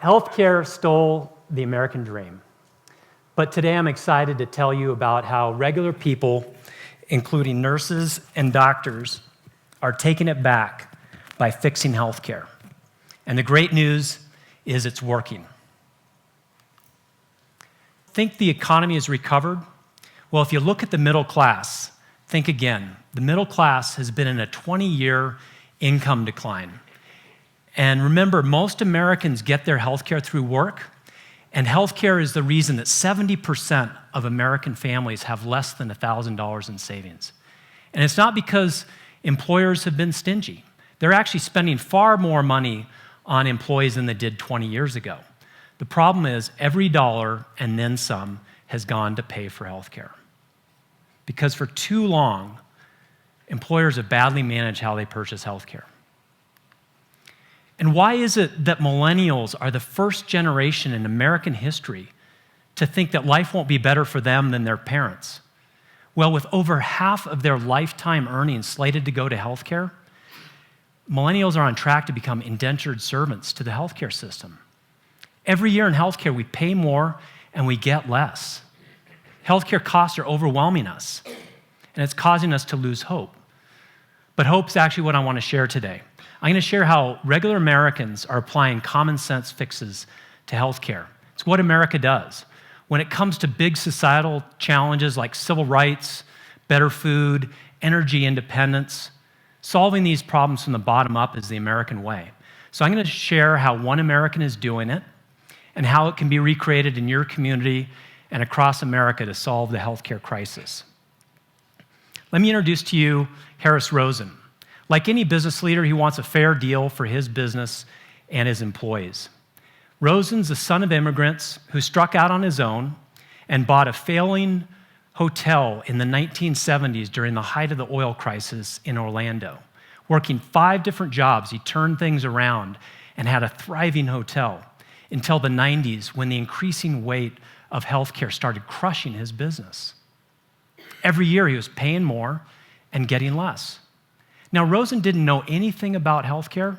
Healthcare stole the American dream. But today I'm excited to tell you about how regular people, including nurses and doctors, are taking it back by fixing healthcare. And the great news is it's working. Think the economy has recovered? Well, if you look at the middle class, think again. The middle class has been in a 20-year income decline. And remember, most Americans get their healthcare through work, and healthcare is the reason that 70% of American families have less than $1,000 in savings. And it's not because employers have been stingy. They're actually spending far more money on employees than they did 20 years ago. The problem is every dollar and then some has gone to pay for healthcare. Because for too long, employers have badly managed how they purchase healthcare. And why is it that millennials are the first generation in American history to think that life won't be better for them than their parents? Well, with over half of their lifetime earnings slated to go to healthcare, millennials are on track to become indentured servants to the healthcare system. Every year in healthcare, we pay more and we get less. Healthcare costs are overwhelming us, and it's causing us to lose hope. But hope's actually what I want to share today. I'm going to share how regular Americans are applying common sense fixes to healthcare. It's what America does. When it comes to big societal challenges like civil rights, better food, energy independence, solving these problems from the bottom up is the American way. So I'm going to share how one American is doing it and how it can be recreated in your community and across America to solve the healthcare crisis. Let me introduce to you Harris Rosen. Like any business leader, he wants a fair deal for his business and his employees. Rosen's the son of immigrants who struck out on his own and bought a failing hotel in the 1970s during the height of the oil crisis in Orlando. Working 5 different jobs, he turned things around and had a thriving hotel until the 90s when the increasing weight of healthcare started crushing his business. Every year he was paying more and getting less. Now, Rosen didn't know anything about healthcare,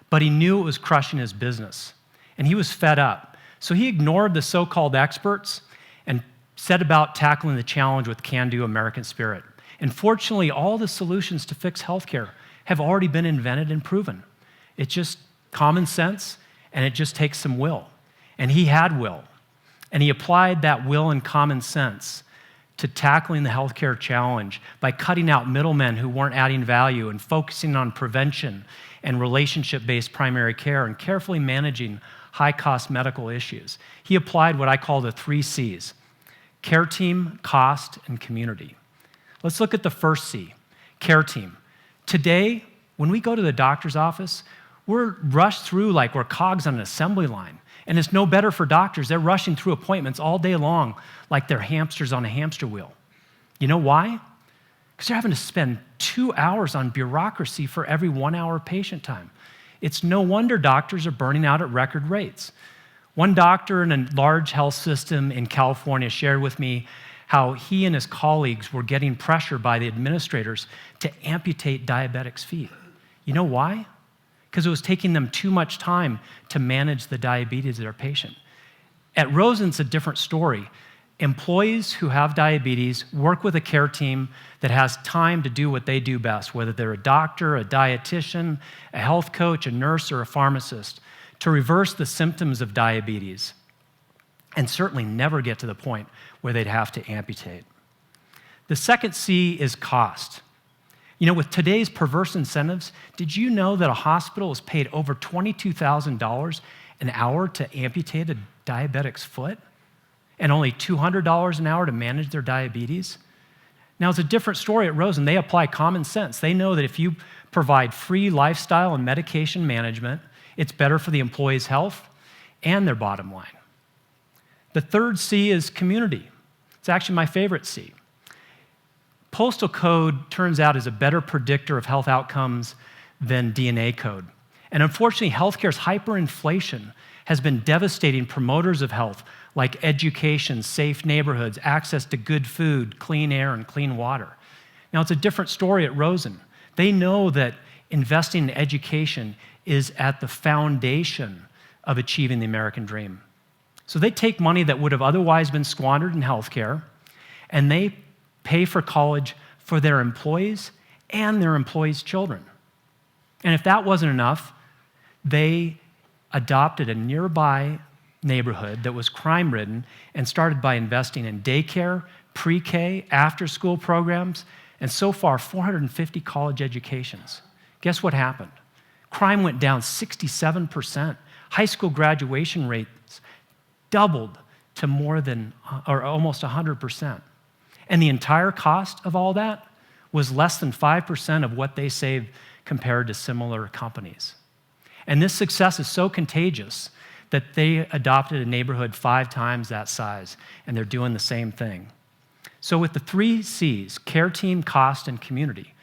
but he knew it was crushing his business, and he was fed up. So he ignored the so-called experts and set about tackling the challenge with can-do American spirit. And fortunately, all the solutions to fix healthcare have already been invented and proven. It's just common sense, and it just takes some will. And he had will, and he applied that will and common sense to tackling the healthcare challenge by cutting out middlemen who weren't adding value and focusing on prevention and relationship-based primary care and carefully managing high-cost medical issues. He applied what I call the 3 C's: care team, cost, and community. Let's look at the first C, care team. Today, when we go to the doctor's office, we're rushed through like we're cogs on an assembly line. And it's no better for doctors. They're rushing through appointments all day long like they're hamsters on a hamster wheel. You know why? Because they're having to spend 2 hours on bureaucracy for every 1 hour patient time. It's no wonder doctors are burning out at record rates. One doctor in a large health system in California shared with me how he and his colleagues were getting pressure by the administrators to amputate diabetics' feet. You know why? Because it was taking them too much time to manage the diabetes of their patient. At Rosen, it's a different story. Employees who have diabetes work with a care team that has time to do what they do best, whether they're a doctor, a dietitian, a health coach, a nurse, or a pharmacist, to reverse the symptoms of diabetes and certainly never get to the point where they'd have to amputate. The second C is cost. You know, with today's perverse incentives, did you know that a hospital is paid over $22,000 an hour to amputate a diabetic's foot and only $200 an hour to manage their diabetes? Now, it's a different story at Rosen. They apply common sense. They know that if you provide free lifestyle and medication management, it's better for the employee's health and their bottom line. The third C is community. It's actually my favorite C. Postal code, turns out, is a better predictor of health outcomes than DNA code. And unfortunately, healthcare's hyperinflation has been devastating promoters of health like education, safe neighborhoods, access to good food, clean air, and clean water. Now, it's a different story at Rosen. They know that investing in education is at the foundation of achieving the American dream. So they take money that would have otherwise been squandered in healthcare, and they pay for college for their employees and their employees' children. And if that wasn't enough, they adopted a nearby neighborhood that was crime-ridden and started by investing in daycare, pre-K, after-school programs, and so far 450 college educations. Guess what happened? Crime went down 67%. High school graduation rates doubled to more than, or almost 100%. And the entire cost of all that was less than 5% of what they saved compared to similar companies. And this success is so contagious that they adopted a neighborhood 5 times that size, and they're doing the same thing. So with the 3 C's, care team, cost, and community,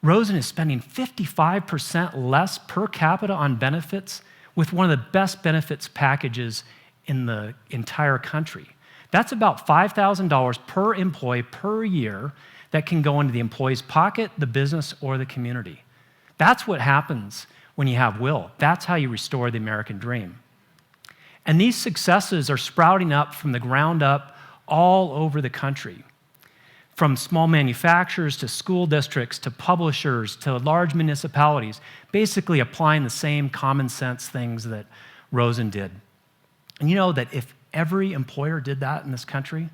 Rosen is spending 55% less per capita on benefits with one of the best benefits packages in the entire country. That's about $5,000 per employee per year that can go into the employee's pocket, the business, or the community. That's what happens when you have will. That's how you restore the American dream. And these successes are sprouting up from the ground up all over the country. From small manufacturers to school districts to publishers to large municipalities, basically applying the same common sense things that Rosen did. And you know that if every employer did that in this country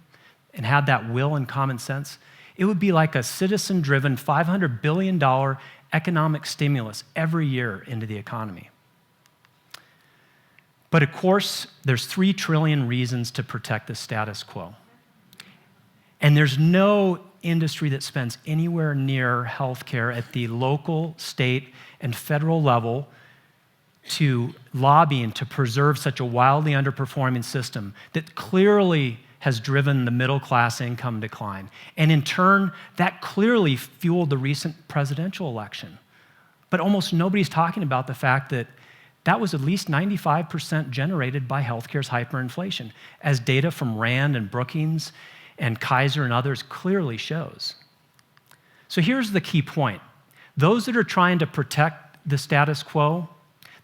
and had that will and common sense, it would be like a citizen-driven $500 billion economic stimulus every year into the economy. But of course, there's 3 trillion reasons to protect the status quo. And there's no industry that spends anywhere near healthcare at the local, state, and federal level to lobby and to preserve such a wildly underperforming system that clearly has driven the middle-class income decline. And in turn, that clearly fueled the recent presidential election. But almost nobody's talking about the fact that that was at least 95% generated by healthcare's hyperinflation, as data from Rand and Brookings and Kaiser and others clearly shows. So here's the key point. Those that are trying to protect the status quo,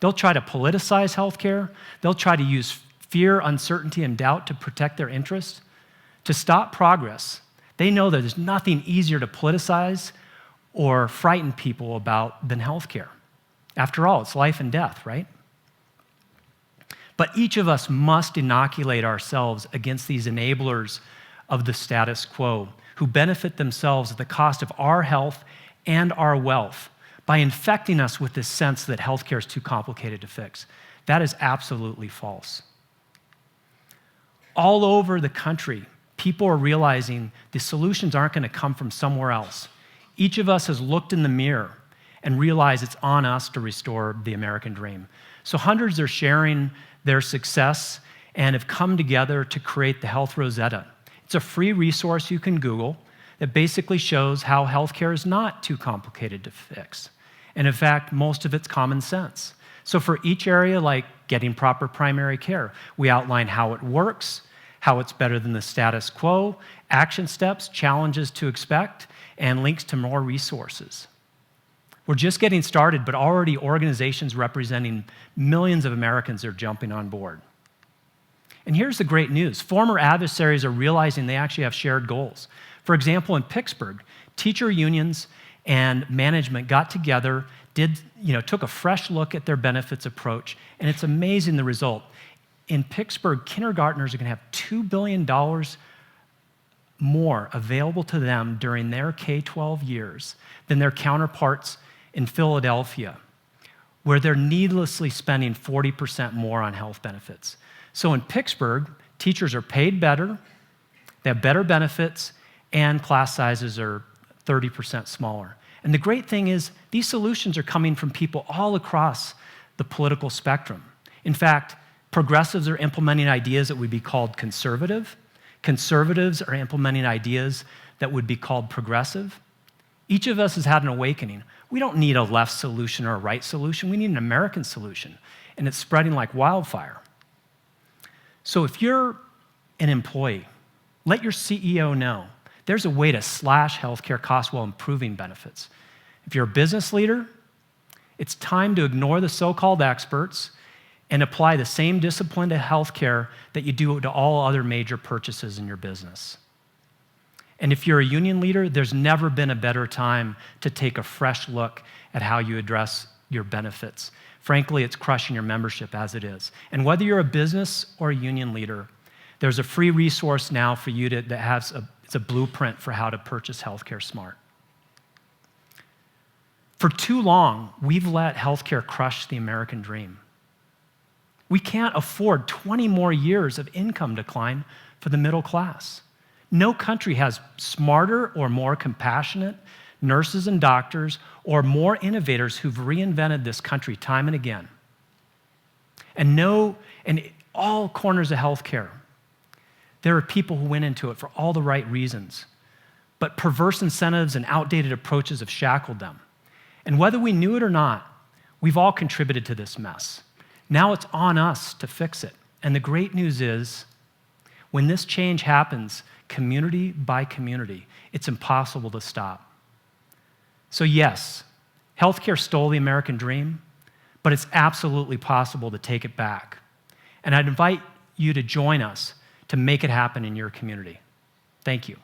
they'll try to politicize healthcare, they'll try to use fear, uncertainty, and doubt to protect their interests. To stop progress, they know that there's nothing easier to politicize or frighten people about than healthcare. After all, it's life and death, right? But each of us must inoculate ourselves against these enablers of the status quo who benefit themselves at the cost of our health and our wealth by infecting us with this sense that healthcare is too complicated to fix. That is absolutely false. All over the country, people are realizing the solutions aren't going to come from somewhere else. Each of us has looked in the mirror and realized it's on us to restore the American dream. So hundreds are sharing their success and have come together to create the Health Rosetta. It's a free resource you can Google that basically shows how healthcare is not too complicated to fix. And in fact, most of it's common sense. So for each area, like getting proper primary care, we outline how it works, how it's better than the status quo, action steps, challenges to expect, and links to more resources. We're just getting started, but already organizations representing millions of Americans are jumping on board. And here's the great news. Former adversaries are realizing they actually have shared goals. For example, in Pittsburgh, teacher unions and management got together, took a fresh look at their benefits approach, and it's amazing the result. In Pittsburgh, kindergartners are going to have $2 billion more available to them during their K-12 years than their counterparts in Philadelphia, where they're needlessly spending 40% more on health benefits. So in Pittsburgh, teachers are paid better, they have better benefits, and class sizes are 30% smaller. And the great thing is, these solutions are coming from people all across the political spectrum. In fact, progressives are implementing ideas that would be called conservative. Conservatives are implementing ideas that would be called progressive. Each of us has had an awakening. We don't need a left solution or a right solution. We need an American solution, and it's spreading like wildfire. So if you're an employee, let your CEO know there's a way to slash healthcare costs while improving benefits. If you're a business leader, it's time to ignore the so-called experts and apply the same discipline to healthcare that you do to all other major purchases in your business. And if you're a union leader, there's never been a better time to take a fresh look at how you address your benefits. Frankly, it's crushing your membership as it is. And whether you're a business or a union leader, there's a free resource now for you that has it's a blueprint for how to purchase healthcare smart. For too long, we've let healthcare crush the American dream. We can't afford 20 more years of income decline for the middle class. No country has smarter or more compassionate nurses and doctors or more innovators who've reinvented this country time and again. And all corners of healthcare, there are people who went into it for all the right reasons, but perverse incentives and outdated approaches have shackled them. And whether we knew it or not, we've all contributed to this mess. Now it's on us to fix it. And the great news is, when this change happens, community by community, it's impossible to stop. So yes, healthcare stole the American dream, but it's absolutely possible to take it back. And I'd invite you to join us to make it happen in your community. Thank you.